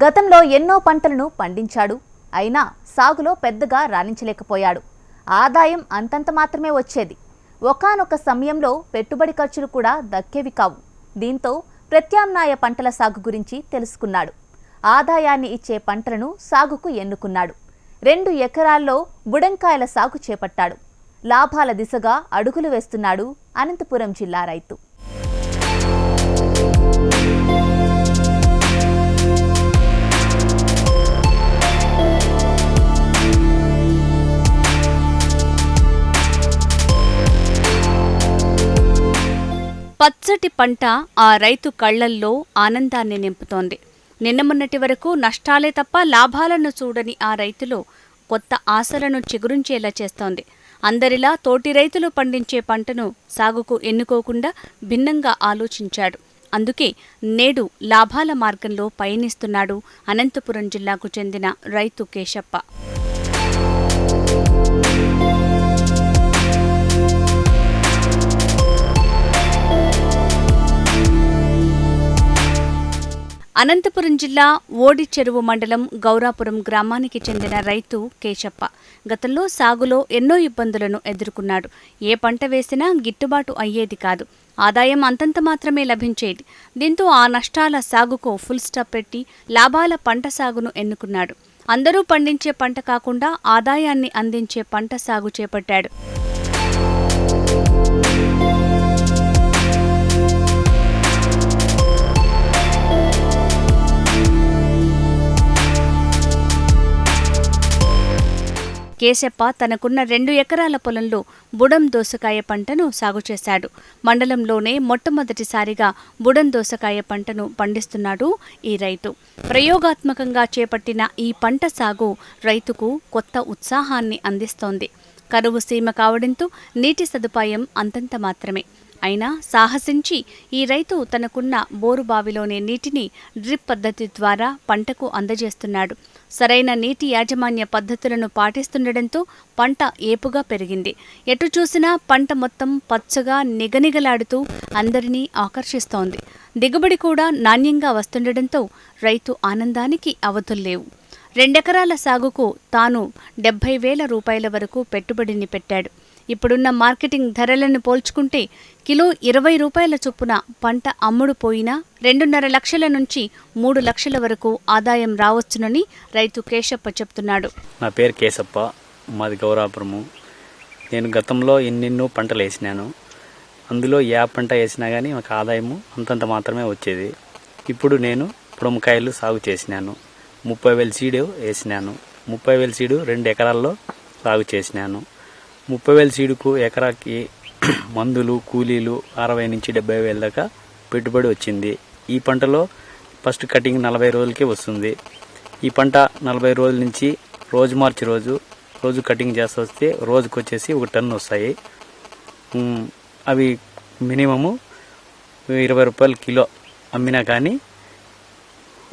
గతంలో ఎన్నో పంటలను పండించాడు. అయినా సాగులో పెద్దగా రాణించలేకపోయాడు. ఆదాయం అంతంత మాత్రమే వచ్చేది. ఒకానొక సమయంలో పెట్టుబడి ఖర్చులు కూడా దక్కేవి కావు. దీంతో ప్రత్యామ్నాయ పంటల సాగు గురించి తెలుసుకున్నాడు. ఆదాయాన్ని ఇచ్చే పంటలను సాగుకు ఎన్నుకున్నాడు. 2 ఎకరాల్లో బుడంకాయల సాగు చేపట్టాడు. లాభాల దిశగా అడుగులు వేస్తున్నాడు అనంతపురం జిల్లా రైతు. పచ్చటి పంట ఆ రైతు కళ్లల్లో ఆనందాన్ని నింపుతోంది. నిన్న మొన్నటి వరకు నష్టాలే తప్ప లాభాలను చూడని ఆ రైతులో కొత్త ఆశలను చిగురించేలా చేస్తోంది. అందరిలా తోటి రైతులు పండించే పంటను సాగుకు ఎన్నుకోకుండా భిన్నంగా ఆలోచించాడు. అందుకే నేడు లాభాల మార్గంలో పయనిస్తున్నాడు అనంతపురం జిల్లాకు చెందిన రైతు కేశప్ప. అనంతపురం జిల్లా ఓడిచెరువు మండలం గౌరాపురం గ్రామానికి చెందిన రైతు కేశప్ప గతంలో సాగులో ఎన్నో ఇబ్బందులను ఎదుర్కొన్నాడు. ఏ పంట వేసినా గిట్టుబాటు అయ్యేది కాదు. ఆదాయం అంతంత మాత్రమే లభించేది. దీంతో ఆ నష్టాల సాగుకు ఫుల్ స్టాప్ పెట్టి లాభాల పంట సాగును ఎన్నుకున్నాడు. అందరూ పండించే పంట కాకుండా ఆదాయాన్ని అందించే పంట సాగు చేపట్టాడు. కేశప్ప తనకున్న 2 ఎకరాల పొలంలో బుడం దోసకాయ పంటను సాగు చేశాడు. మండలంలోనే మొట్టమొదటిసారిగా బుడం దోసకాయ పంటను పండిస్తున్నాడు ఈ రైతు. ప్రయోగాత్మకంగా చేపట్టిన ఈ పంట సాగు రైతుకు కొత్త ఉత్సాహాన్ని అందిస్తోంది. కరువు సీమ కావడంతో నీటి సదుపాయం అంతంత మాత్రమే. అయినా సాహసించి ఈ రైతు తనకున్న బోరుబావిలోని నీటిని డ్రిప్ పద్ధతి ద్వారా పంటకు అందజేస్తున్నాడు. సరైన నీటి యాజమాన్య పద్ధతులను పాటిస్తుండటంతో పంట ఏపుగా పెరిగింది. ఎటు చూసినా పంట మొత్తం పచ్చగా నిగనిగలాడుతూ అందరినీ ఆకర్షిస్తోంది. దిగుబడి కూడా నాణ్యంగా వస్తుండటంతో రైతు ఆనందానికి అవధుల్లేవు. 2 ఎకరాల సాగుకు తాను 70,000 రూపాయల వరకు పెట్టుబడిని పెట్టాడు. ఇప్పుడున్న మార్కెటింగ్ ధరలను పోల్చుకుంటే కిలో 20 రూపాయల చొప్పున పంట అమ్ముడు పోయినా 2.5 లక్షల నుంచి 3 లక్షల వరకు ఆదాయం రావచ్చునని రైతు కేశప్ప చెప్తున్నాడు. నా పేరు కేశప్ప, మాది గౌరాపురము. నేను గతంలో ఎన్నెన్నో పంటలు వేసినాను. అందులో ఏ పంట వేసినా కానీ మాకు ఆదాయము అంతంత మాత్రమే వచ్చేది. ఇప్పుడు నేను బుడంకాయలు సాగు చేసినాను. 30,000 సీడు వేసినాను. 30,000 సీడు 2 ఎకరాల్లో సాగు చేసినాను. 30,000 సీడుకు ఎకరాకి మందులు కూలీలు 60,000 నుంచి 70,000 దాకా పెట్టుబడి వచ్చింది. ఈ పంటలో ఫస్ట్ కటింగ్ 40 రోజులకే వస్తుంది. ఈ పంట 40 రోజుల నుంచి రోజు మార్చి రోజు కటింగ్ చేస్తూ వస్తే రోజుకు వచ్చేసి 1 టన్ను వస్తాయి. అవి మినిమము 20 రూపాయలు కిలో అమ్మినా కానీ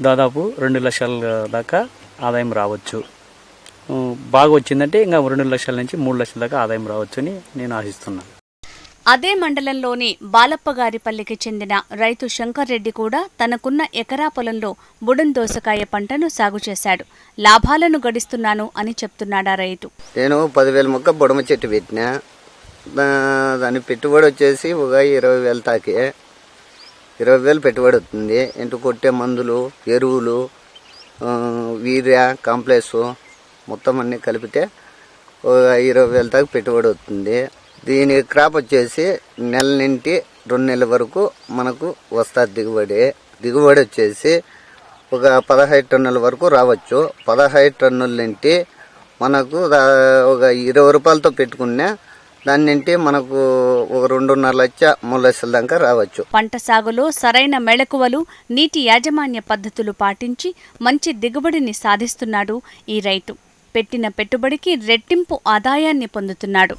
దాదాపు 2 లక్షల దాకా ఆదాయం రావచ్చు. బాగా వచ్చిందంటే ఇంకా 2 లక్షల నుంచి 3 లక్షల దాకా ఆదాయం రావచ్చు అని నేను ఆశిస్తున్నాను. అదే మండలంలోని బాలప్పగారిపల్లికి చెందిన రైతు శంకర్ రెడ్డి కూడా తనకున్న ఎకరా పొలంలో బుడం దోసకాయ పంటను సాగు చేశాడు. లాభాలను గడిస్తున్నాను అని చెప్తున్నాడా రైతు. నేను 10,000 మొక్క బుడమ చెట్టు పెట్టినా. దాని పెట్టుబడి వచ్చేసి ఒక 20,000 తాకి 20,000 పెట్టుబడి వస్తుంది. ఇంటూ కొట్టే మందులు, ఎరువులు, వీర్య, కాంప్లెక్స్ మొత్తం అన్నీ కలిపితే 20,000 దాకా పెట్టుబడి వస్తుంది. దీని క్రాప్ వచ్చేసి నెల నుండి 2 నెలల వరకు మనకు వస్తుంది దిగుబడి వచ్చేసి ఒక 15 టన్నుల వరకు రావచ్చు. 15 టన్నుల నుండి మనకు ఒక 20 రూపాయలతో పెట్టుకున్నా దాని నుండి మనకు ఒక 2.5 లక్ష 3 లక్షల దాకా రావచ్చు. పంట సాగులో సరైన మెళకువలు, నీటి యాజమాన్య పద్ధతులు పాటించి మంచి దిగుబడిని సాధిస్తున్నాడు ఈ రైతు. పెట్టిన పెట్టుబడికి రెట్టింపు ఆదాయాన్ని పొందుతున్నాడు.